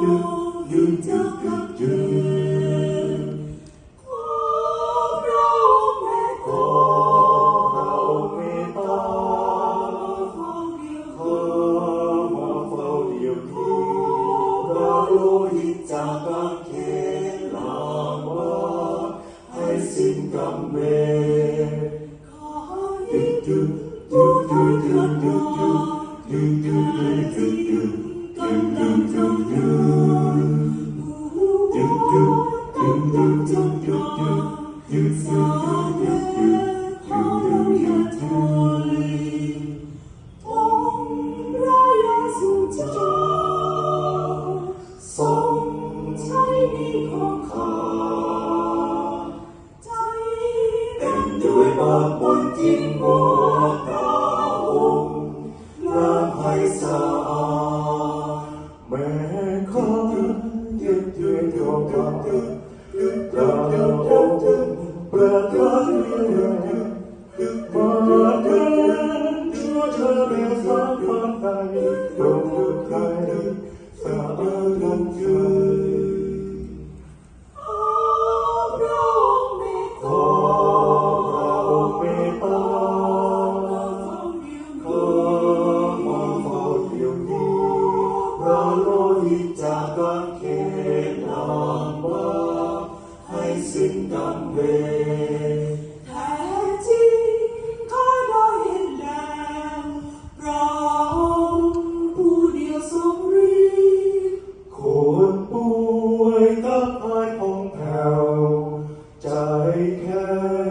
ที่จะขับเคลื่อนความเราแม้ขอเราเมตตามาเฝ้าเดียวที่พระโลหิตจากกางเขนล้างบาปให้สิ้นกรรมเวรขอให้ผู้ทอดเถิดกำลังจงยืนสาแด่ของเราอย่าถอยองค์พระเยซูเจ้าทรงใช้นิของข้าใจเต็มด้วยบาปบนจริงมัวตาองค์ล้างให้สะอาดแม้ข้ายืดดวงประทานเรื่องมาเดินชั่วเธอเรียกสามพันไปตรงทุกใครสะอาดลงใจขอพระองค์เมตตาขอมาเฝ้าเดียวนี้พระโลหิตจากกางเขนล้างบาปให้สิ้นกรรมเวรแท้จริงข้าได้เห็นแล้วพระองค์ผู้เดียวทรงฤทธิ์คนป่วยกับหายผ่องแผ้วใจแข็ง